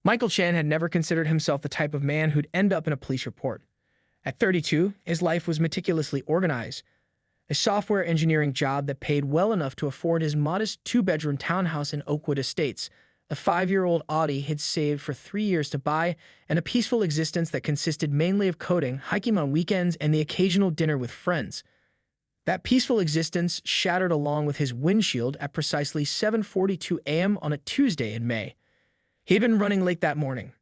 Michael Chen had never considered himself the type of man who'd end up in a police report. At 32, his life was meticulously organized. A software engineering job that paid well enough to afford his modest two-bedroom townhouse in Oakwood Estates, a 5-year-old Audi he'd saved for 3 years to buy, and a peaceful existence that consisted mainly of coding, hiking on weekends, and the occasional dinner with friends. That peaceful existence shattered along with his windshield at precisely 7:42 a.m. on a Tuesday in May. He'd been running late that morning.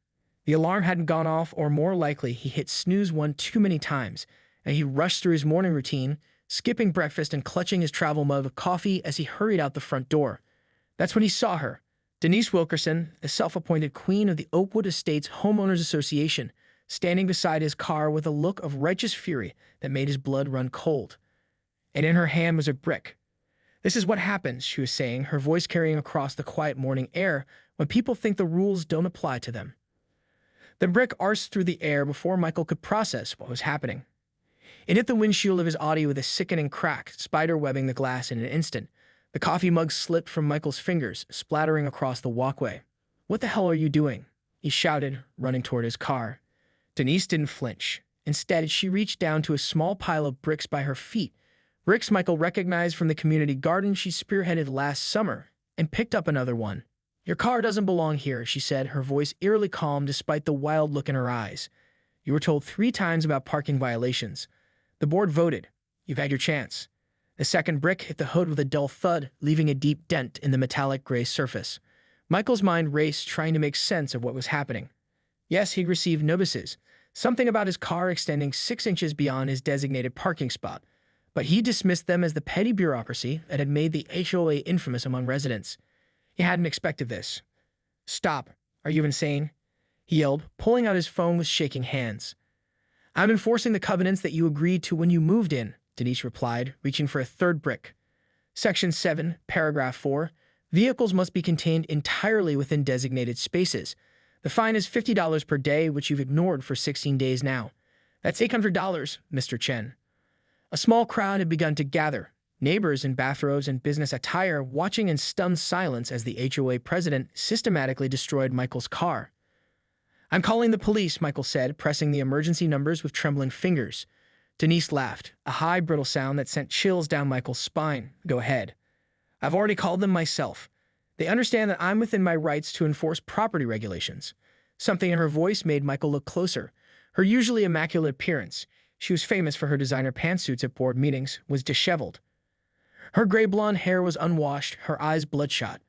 The alarm hadn't gone off, or more likely, he hit snooze one too many times, and he rushed through his morning routine, skipping breakfast and clutching his travel mug of coffee as he hurried out the front door. That's when he saw her, Denise Wilkerson, the self-appointed queen of the Oakwood Estates Homeowners Association, standing beside his car with a look of righteous fury that made his blood run cold. And in her hand was a brick. "This is what happens," she was saying, her voice carrying across the quiet morning air, "when people think the rules don't apply to them." The brick arced through the air before Michael could process what was happening. It hit the windshield of his Audi with a sickening crack, spider-webbing the glass in an instant. The coffee mug slipped from Michael's fingers, splattering across the walkway. "What the hell are you doing?" he shouted, running toward his car. Denise didn't flinch. Instead, she reached down to a small pile of bricks by her feet, bricks Michael recognized from the community garden she spearheaded last summer, and picked up another one. "Your car doesn't belong here," she said, her voice eerily calm despite the wild look in her eyes. "You were told 3 times about parking violations. The board voted. You've had your chance." The second brick hit the hood with a dull thud, leaving a deep dent in the metallic gray surface. Michael's mind raced, trying to make sense of what was happening. Yes, he'd received notices, something about his car extending 6 inches beyond his designated parking spot, but he dismissed them as the petty bureaucracy that had made the HOA infamous among residents. He hadn't expected this. "Stop. Are you insane?" he yelled, pulling out his phone with shaking hands. "I'm enforcing the covenants that you agreed to when you moved in," Denise replied, reaching for a third brick. Section 7, paragraph 4, vehicles must be contained entirely within designated spaces. The fine is $50 per day, which you've ignored for 16 days now. That's $800, Mr. Chen. A small crowd had begun to gather, neighbors in bathrobes and business attire watching in stunned silence as the HOA president systematically destroyed Michael's car. "I'm calling the police," Michael said, pressing the emergency numbers with trembling fingers. Denise laughed, a high, brittle sound that sent chills down Michael's spine. "Go ahead. I've already called them myself. They understand that I'm within my rights to enforce property regulations." Something in her voice made Michael look closer. Her usually immaculate appearance, she was famous for her designer pantsuits at board meetings, was disheveled. Her gray blonde hair was unwashed, her eyes bloodshot.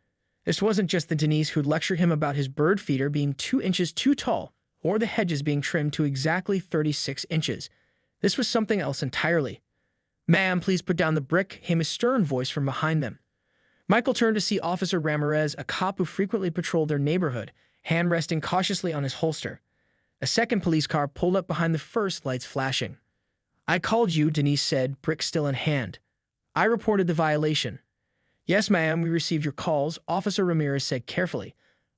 This wasn't just the Denise who'd lecture him about his bird feeder being 2 inches too tall, or the hedges being trimmed to exactly 36 inches. This was something else entirely. "Ma'am, please put down the brick," came a stern voice from behind them. Michael turned to see Officer Ramirez, a cop who frequently patrolled their neighborhood, hand resting cautiously on his holster. A second police car pulled up behind the first, lights flashing. "I called you," Denise said, brick still in hand. "I reported the violation." "Yes, ma'am, we received your calls," Officer Ramirez said carefully.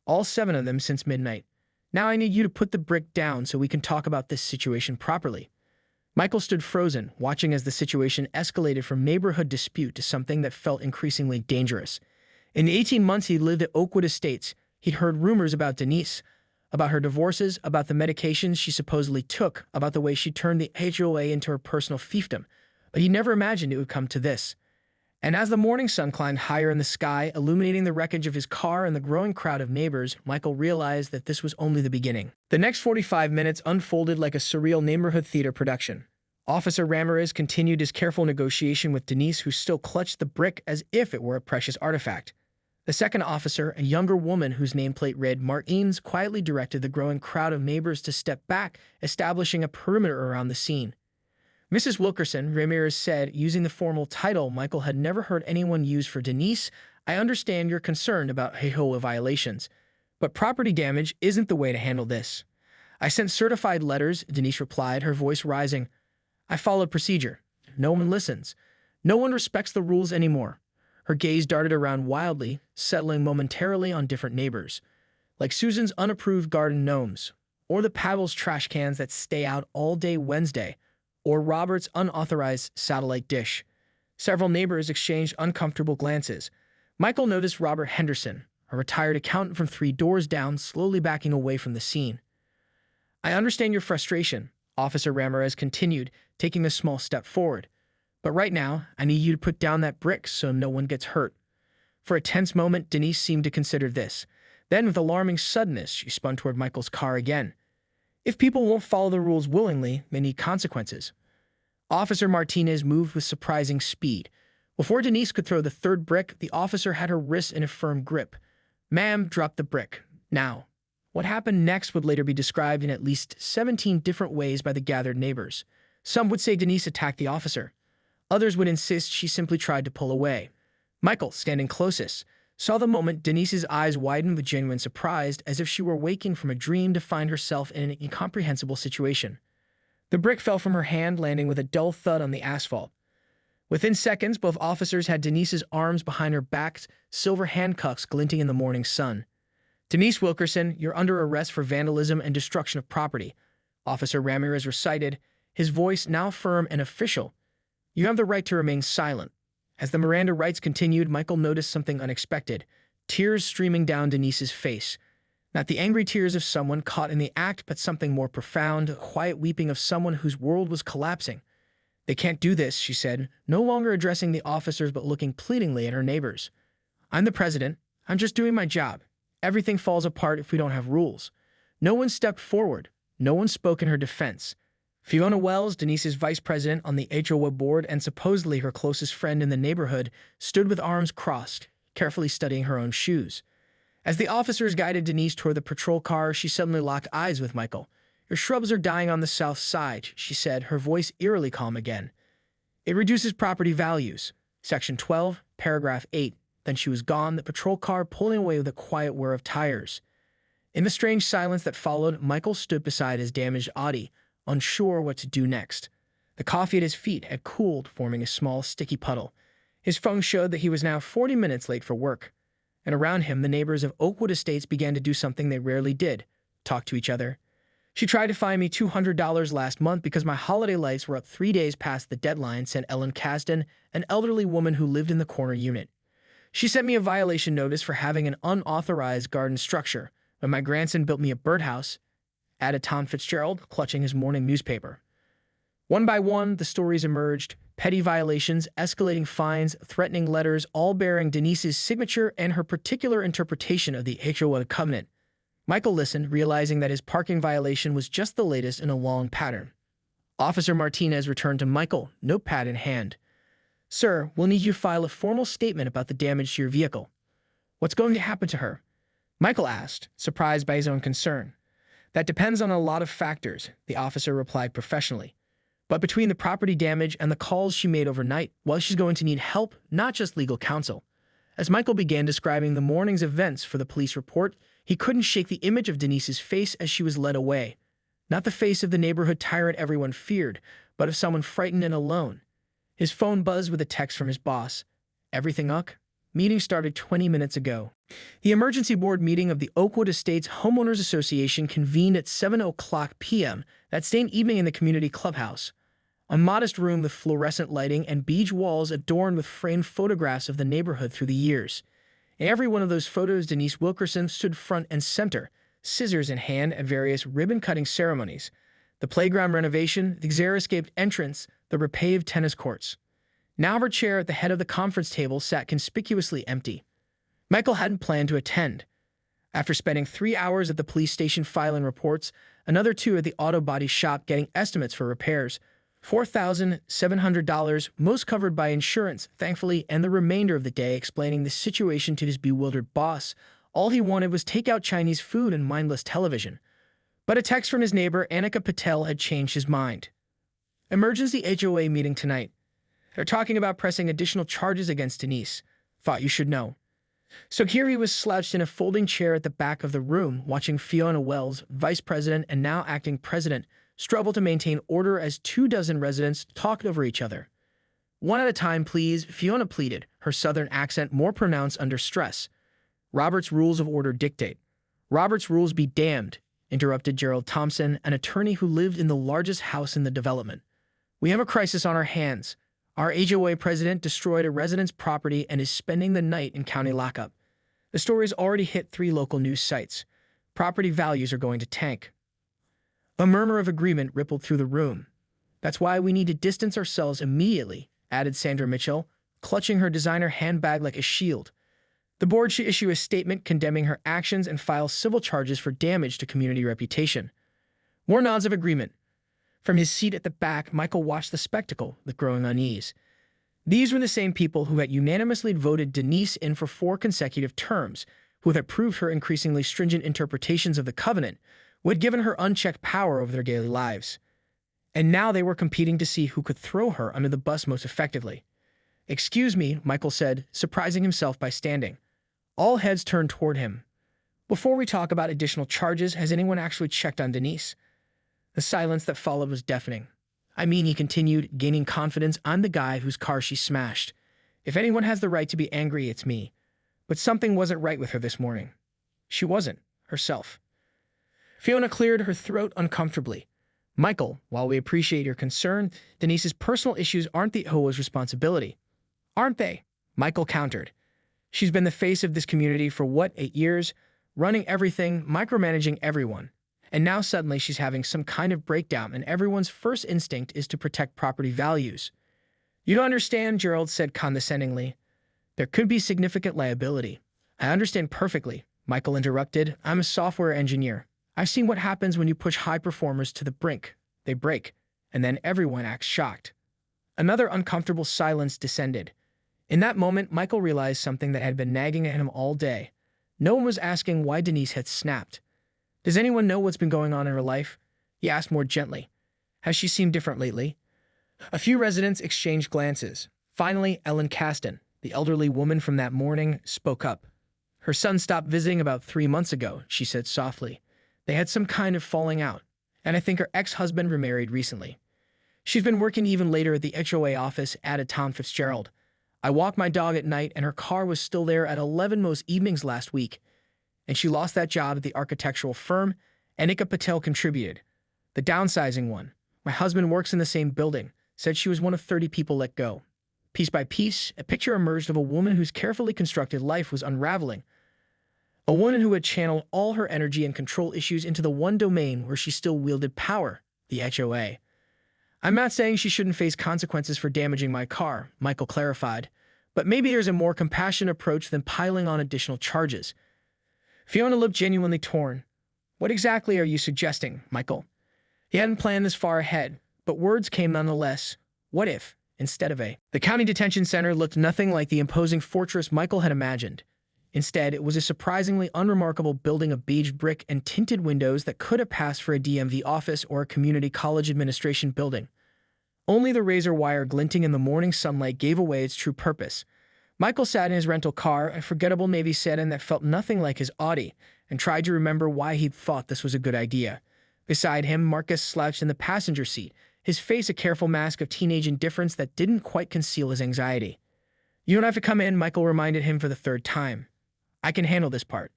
"All 7 of them since midnight. Now I need you to put the brick down so we can talk about this situation properly." Michael stood frozen, watching as the situation escalated from neighborhood dispute to something that felt increasingly dangerous. In the 18 months he'd lived at Oakwood Estates, he'd heard rumors about Denise, about her divorces, about the medications she supposedly took, about the way she turned the HOA into her personal fiefdom, but he never imagined it would come to this. And as the morning sun climbed higher in the sky, illuminating the wreckage of his car and the growing crowd of neighbors, Michael realized that this was only the beginning. The next 45 minutes unfolded like a surreal neighborhood theater production. Officer Ramirez continued his careful negotiation with Denise, who still clutched the brick as if it were a precious artifact. The second officer, a younger woman whose nameplate read Martins, quietly directed the growing crowd of neighbors to step back, establishing a perimeter around the scene. "Mrs. Wilkerson," Ramirez said, using the formal title Michael had never heard anyone use for Denise, "I understand you're concerned about HOA violations, but property damage isn't the way to handle this." "I sent certified letters," Denise replied, her voice rising. "I followed procedure. No one listens. No one respects the rules anymore." Her gaze darted around wildly, settling momentarily on different neighbors, like Susan's unapproved garden gnomes, or the Pavel's trash cans that stay out all day Wednesday, or Robert's unauthorized satellite dish. Several neighbors exchanged uncomfortable glances. Michael noticed Robert Henderson, a retired accountant from 3 doors down, slowly backing away from the scene. "I understand your frustration," Officer Ramirez continued, taking a small step forward. "But right now, I need you to put down that brick so no one gets hurt." For a tense moment, Denise seemed to consider this. Then, with alarming suddenness, she spun toward Michael's car again. "If people won't follow the rules willingly, they need consequences." Officer Martinez moved with surprising speed. Before Denise could throw the third brick, the officer had her wrist in a firm grip. "Ma'am, drop the brick. Now." What happened next would later be described in at least 17 different ways by the gathered neighbors. Some would say Denise attacked the officer. Others would insist she simply tried to pull away. Michael, standing closest, saw the moment Denise's eyes widened with genuine surprise, as if she were waking from a dream to find herself in an incomprehensible situation. The brick fell from her hand, landing with a dull thud on the asphalt. Within seconds, both officers had Denise's arms behind her back, silver handcuffs glinting in the morning sun. "Denise Wilkerson, you're under arrest for vandalism and destruction of property," Officer Ramirez recited, his voice now firm and official. "You have the right to remain silent." As the Miranda rights continued, Michael noticed something unexpected, tears streaming down Denise's face. Not the angry tears of someone caught in the act, but something more profound, a quiet weeping of someone whose world was collapsing. "They can't do this," she said, no longer addressing the officers but looking pleadingly at her neighbors. "I'm the president. I'm just doing my job. Everything falls apart if we don't have rules." No one stepped forward. No one spoke in her defense. Fiona Wells, Denise's vice president on the HOA board and supposedly her closest friend in the neighborhood, stood with arms crossed, carefully studying her own shoes. As the officers guided Denise toward the patrol car, she suddenly locked eyes with Michael. "Your shrubs are dying on the south side," she said, her voice eerily calm again. "It reduces property values." Section 12, paragraph 8. Then she was gone, the patrol car pulling away with a quiet whir of tires. In the strange silence that followed, Michael stood beside his damaged Audi, unsure what to do next. The coffee at his feet had cooled, forming a small, sticky puddle. His phone showed that he was now 40 minutes late for work. And around him, the neighbors of Oakwood Estates began to do something they rarely did: talk to each other. "She tried to fine me $200 last month because my holiday lights were up 3 days past the deadline," said Ellen Kasdan, an elderly woman who lived in the corner unit. "She sent me a violation notice for having an unauthorized garden structure, but my grandson built me a birdhouse," added Tom Fitzgerald, clutching his morning newspaper. One by one, the stories emerged: petty violations, escalating fines, threatening letters, all bearing Denise's signature and her particular interpretation of the HOA covenant. Michael listened, realizing that his parking violation was just the latest in a long pattern. Officer Martinez returned to Michael, notepad in hand. "Sir, we'll need you to file a formal statement about the damage to your vehicle." "What's going to happen to her?" Michael asked, surprised by his own concern. "That depends on a lot of factors," the officer replied professionally. "But between the property damage and the calls she made overnight, well, she's going to need help, not just legal counsel." As Michael began describing the morning's events for the police report, he couldn't shake the image of Denise's face as she was led away. Not the face of the neighborhood tyrant everyone feared, but of someone frightened and alone. His phone buzzed with a text from his boss. "Everything ok? Meeting started 20 minutes ago." The emergency board meeting of the Oakwood Estates Homeowners Association convened at 7:00 p.m. that same evening in the community clubhouse. A modest room with fluorescent lighting and beige walls adorned with framed photographs of the neighborhood through the years. In every one of those photos, Denise Wilkerson stood front and center, scissors in hand at various ribbon-cutting ceremonies: the playground renovation, the xeriscaped entrance, the repaved tennis courts. Now her chair at the head of the conference table sat conspicuously empty. Michael hadn't planned to attend. After spending 3 hours at the police station filing reports, another 2 at the auto body shop getting estimates for repairs, $4,700, most covered by insurance, thankfully, and the remainder of the day explaining the situation to his bewildered boss, all he wanted was takeout Chinese food and mindless television. But a text from his neighbor, Annika Patel, had changed his mind. "Emergency HOA meeting tonight. They're talking about pressing additional charges against Denise. Thought you should know." So here he was slouched in a folding chair at the back of the room, watching Fiona Wells, vice president and now acting president, struggle to maintain order as 24 residents talked over each other. "One at a time, please," Fiona pleaded, her southern accent more pronounced under stress. "Robert's rules of order dictate." "Robert's rules be damned," interrupted Gerald Thompson, an attorney who lived in the largest house in the development. "We have a crisis on our hands. Our HOA president destroyed a resident's property and is spending the night in county lockup." The story's already hit 3 local news sites. Property values are going to tank. A murmur of agreement rippled through the room. That's why we need to distance ourselves immediately, added Sandra Mitchell, clutching her designer handbag like a shield. The board should issue a statement condemning her actions and file civil charges for damage to community reputation. More nods of agreement. From his seat at the back, Michael watched the spectacle with growing unease. These were the same people who had unanimously voted Denise in for 4 consecutive terms, who had approved her increasingly stringent interpretations of the covenant, who had given her unchecked power over their daily lives. And now they were competing to see who could throw her under the bus most effectively. "Excuse me," Michael said, surprising himself by standing. All heads turned toward him. "Before we talk about additional charges, has anyone actually checked on Denise?" The silence that followed was deafening. "I mean," he continued, gaining confidence, "I'm the guy whose car she smashed. If anyone has the right to be angry, it's me. But something wasn't right with her this morning. She wasn't herself." Fiona cleared her throat uncomfortably. "Michael, while we appreciate your concern, Denise's personal issues aren't the HOA's responsibility." "Aren't they?" Michael countered. "She's been the face of this community for, 8 years, running everything, micromanaging everyone. And now suddenly she's having some kind of breakdown and everyone's first instinct is to protect property values." "You don't understand," Gerald said condescendingly. "There could be significant liability." "I understand perfectly," Michael interrupted. "I'm a software engineer. I've seen what happens when you push high performers to the brink. They break, and then everyone acts shocked." Another uncomfortable silence descended. In that moment, Michael realized something that had been nagging at him all day. No one was asking why Denise had snapped. "Does anyone know what's been going on in her life?" he asked more gently. "Has she seemed different lately?" A few residents exchanged glances. Finally, Ellen Caston, the elderly woman from that morning, spoke up. "Her son stopped visiting about 3 months ago," she said softly. "They had some kind of falling out, and I think her ex-husband remarried recently. She's been working even later at the HOA office," added Tom Fitzgerald. "I walk my dog at night, and her car was still there at 11 most evenings last week. And she lost that job at the architectural firm, Anika Patel contributed. The downsizing one. My husband works in the same building, said she was one of 30 people let go." Piece by piece, a picture emerged of a woman whose carefully constructed life was unraveling. A woman who had channeled all her energy and control issues into the one domain where she still wielded power, the HOA. "I'm not saying she shouldn't face consequences for damaging my car," Michael clarified, "but maybe there's a more compassionate approach than piling on additional charges." Fiona looked genuinely torn. "What exactly are you suggesting, Michael?" He hadn't planned this far ahead, but words came nonetheless. What if, instead of a... The county detention center looked nothing like the imposing fortress Michael had imagined. Instead, it was a surprisingly unremarkable building of beige brick and tinted windows that could have passed for a DMV office or a community college administration building. Only the razor wire glinting in the morning sunlight gave away its true purpose. Michael sat in his rental car, a forgettable navy sedan that felt nothing like his Audi, and tried to remember why he'd thought this was a good idea. Beside him, Marcus slouched in the passenger seat, his face a careful mask of teenage indifference that didn't quite conceal his anxiety. "You don't have to come in," Michael reminded him for the 3rd time. "I can handle this part."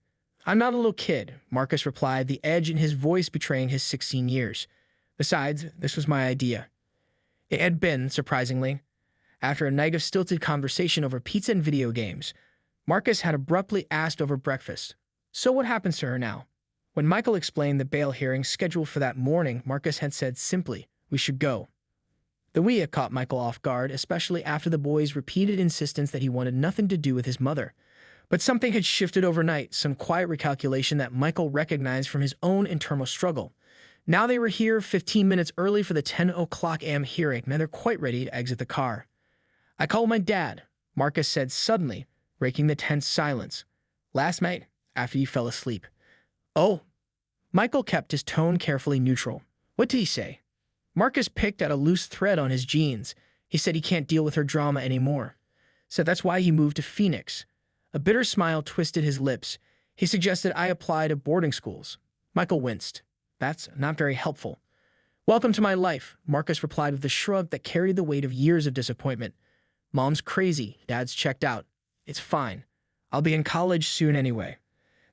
"I'm not a little kid," Marcus replied, the edge in his voice betraying his 16 years. "Besides, this was my idea." It had been, surprisingly. After a night of stilted conversation over pizza and video games, Marcus had abruptly asked over breakfast, "So what happens to her now?" When Michael explained the bail hearing scheduled for that morning, Marcus had said simply, "We should go." The "we" had caught Michael off guard, especially after the boy's repeated insistence that he wanted nothing to do with his mother. But something had shifted overnight, some quiet recalculation that Michael recognized from his own internal struggle. Now they were here 15 minutes early for the 10 o'clock a.m. hearing, and they're quite ready to exit the car. "I called my dad," Marcus said suddenly, breaking the tense silence. "Last night, after you fell asleep." "Oh." Michael kept his tone carefully neutral. "What did he say?" Marcus picked at a loose thread on his jeans. "He said he can't deal with her drama anymore. Said that's why he moved to Phoenix." A bitter smile twisted his lips. "He suggested I apply to boarding schools." Michael winced. "That's not very helpful." "Welcome to my life," Marcus replied with a shrug that carried the weight of years of disappointment. "Mom's crazy, Dad's checked out. It's fine. I'll be in college soon anyway."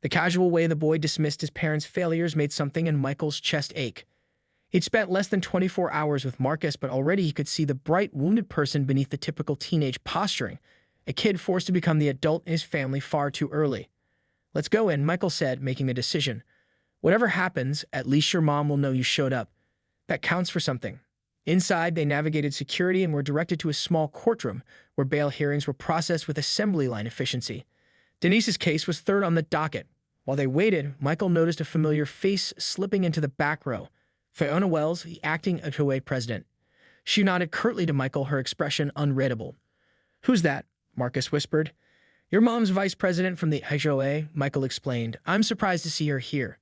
The casual way the boy dismissed his parents' failures made something in Michael's chest ache. He'd spent less than 24 hours with Marcus, but already he could see the bright, wounded person beneath the typical teenage posturing, a kid forced to become the adult in his family far too early. "Let's go in," Michael said, making the decision. "Whatever happens, at least your mom will know you showed up. That counts for something." Inside, they navigated security and were directed to a small courtroom where bail hearings were processed with assembly line efficiency. Denise's case was third on the docket. While they waited, Michael noticed a familiar face slipping into the back row. Fiona Wells, the acting HOA president. She nodded curtly to Michael, her expression unreadable. "Who's that?" Marcus whispered. "Your mom's vice president from the HOA," Michael explained. "I'm surprised to see her here."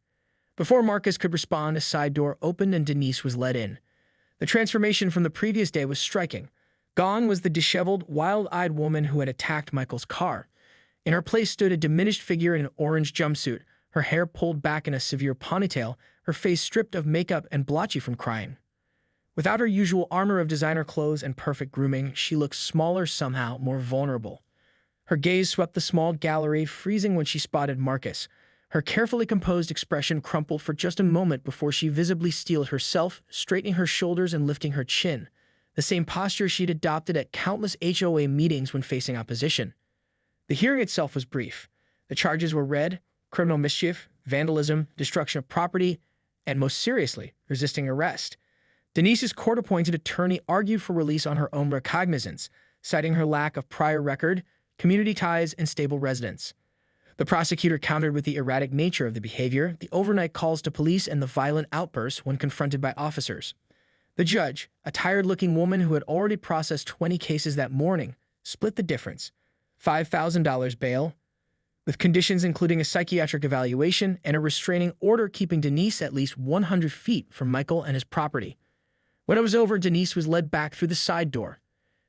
Before Marcus could respond, a side door opened and Denise was let in. The transformation from the previous day was striking. Gone was the disheveled, wild-eyed woman who had attacked Michael's car. In her place stood a diminished figure in an orange jumpsuit, her hair pulled back in a severe ponytail, her face stripped of makeup and blotchy from crying. Without her usual armor of designer clothes and perfect grooming, she looked smaller, somehow more vulnerable. Her gaze swept the small gallery, freezing when she spotted Marcus. Her carefully composed expression crumpled for just a moment before she visibly steeled herself, straightening her shoulders and lifting her chin, the same posture she'd adopted at countless HOA meetings when facing opposition. The hearing itself was brief. The charges were read: criminal mischief, vandalism, destruction of property, and most seriously, resisting arrest. Denise's court-appointed attorney argued for release on her own recognizance, citing her lack of prior record, community ties, and stable residence. The prosecutor countered with the erratic nature of the behavior, the overnight calls to police, and the violent outbursts when confronted by officers. The judge, a tired-looking woman who had already processed 20 cases that morning, split the difference: $5,000 bail, with conditions including a psychiatric evaluation and a restraining order keeping Denise at least 100 feet from Michael and his property. When it was over, Denise was led back through the side door.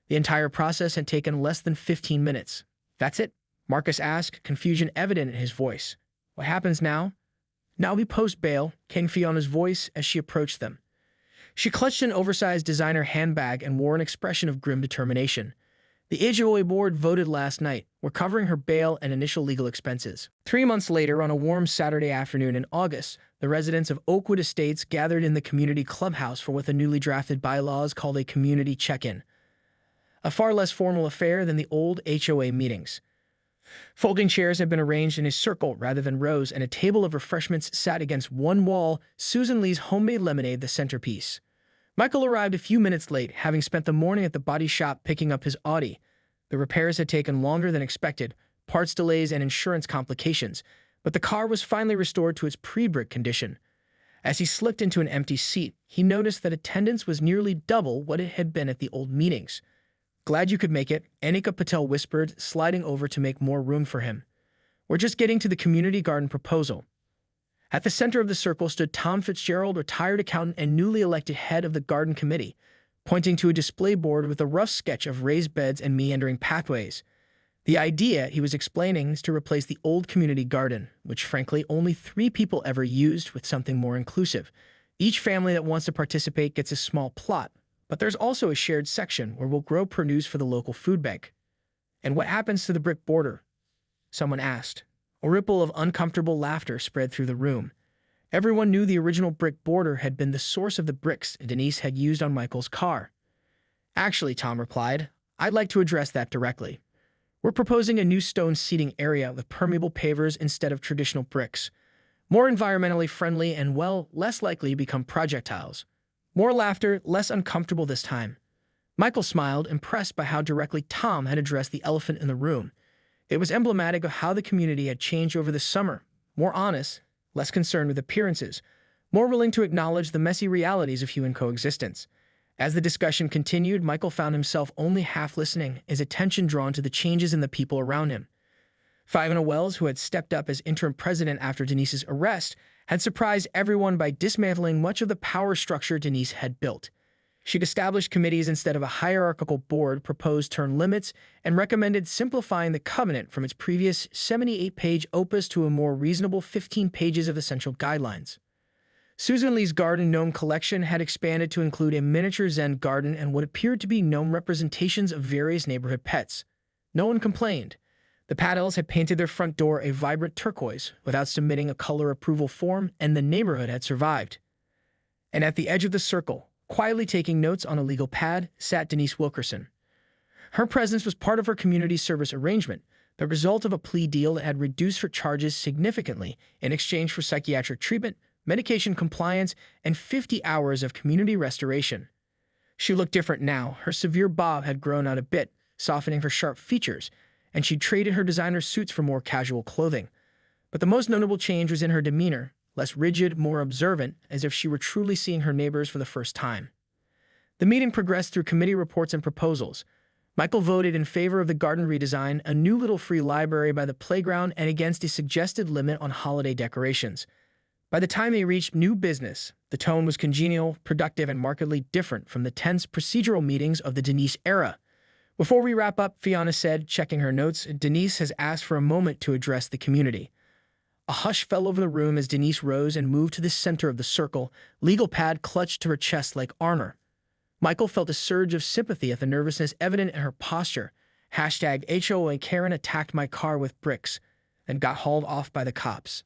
The entire process had taken less than 15 minutes. "That's it?" Marcus asked, confusion evident in his voice. "What happens now?" "Now we post bail," came Fiona's voice as she approached them. She clutched an oversized designer handbag and wore an expression of grim determination. The HOA board voted last night. We're covering her bail and initial legal expenses. 3 months later, on a warm Saturday afternoon in August, the residents of Oakwood Estates gathered in the community clubhouse for what the newly drafted bylaws called a community check-in. A far less formal affair than the old HOA meetings. Folding chairs had been arranged in a circle rather than rows, and a table of refreshments sat against one wall, Susan Lee's homemade lemonade the centerpiece. Michael arrived a few minutes late, having spent the morning at the body shop picking up his Audi. The repairs had taken longer than expected, parts delays and insurance complications, but the car was finally restored to its pre-brick condition. As he slipped into an empty seat, he noticed that attendance was nearly double what it had been at the old meetings. "Glad you could make it," Anika Patel whispered, sliding over to make more room for him. "We're just getting to the community garden proposal." At the center of the circle stood Tom Fitzgerald, retired accountant and newly elected head of the garden committee, pointing to a display board with a rough sketch of raised beds and meandering pathways. The idea, he was explaining, is to replace the old community garden, which frankly only 3 people ever used, with something more inclusive. Each family that wants to participate gets a small plot, but there's also a shared section where we'll grow produce for the local food bank. "And what happens to the brick border?" someone asked. A ripple of uncomfortable laughter spread through the room. Everyone knew the original brick border had been the source of the bricks Denise had used on Michael's car. "Actually," Tom replied, "I'd like to address that directly. We're proposing a new stone seating area with permeable pavers instead of traditional bricks. More environmentally friendly and, well, less likely to become projectiles." More laughter, less uncomfortable this time. Michael smiled, impressed by how directly Tom had addressed the elephant in the room. It was emblematic of how the community had changed over the summer. More honest, less concerned with appearances, more willing to acknowledge the messy realities of human coexistence. As the discussion continued, Michael found himself only half listening, his attention drawn to the changes in the people around him. Fiona Wells, who had stepped up as interim president after Denise's arrest, had surprised everyone by dismantling much of the power structure Denise had built. She'd established committees instead of a hierarchical board, proposed term limits, and recommended simplifying the covenant from its previous 78-page opus to a more reasonable 15 pages of essential guidelines. Susan Lee's garden gnome collection had expanded to include a miniature Zen garden and what appeared to be gnome representations of various neighborhood pets. No one complained. The Padels had painted their front door a vibrant turquoise without submitting a color approval form, and the neighborhood had survived. And at the edge of the circle, quietly taking notes on a legal pad, sat Denise Wilkerson. Her presence was part of her community service arrangement, the result of a plea deal that had reduced her charges significantly in exchange for psychiatric treatment, medication compliance, and 50 hours of community restoration. She looked different now. Her severe bob had grown out a bit, softening her sharp features, and she'd traded her designer suits for more casual clothing. But the most notable change was in her demeanor, less rigid, more observant, as if she were truly seeing her neighbors for the first time. The meeting progressed through committee reports and proposals. Michael voted in favor of the garden redesign, a new little free library by the playground, and against a suggested limit on holiday decorations. By the time they reached new business, the tone was congenial, productive, and markedly different from the tense procedural meetings of the Denise era. Before we wrap up, Fiona said, checking her notes, Denise has asked for a moment to address the community. A hush fell over the room as Denise rose and moved to the center of the circle, legal pad clutched to her chest like armor. Michael felt a surge of sympathy at the nervousness evident in her posture. Hashtag HOA Karen attacked my car with bricks and got hauled off by the cops.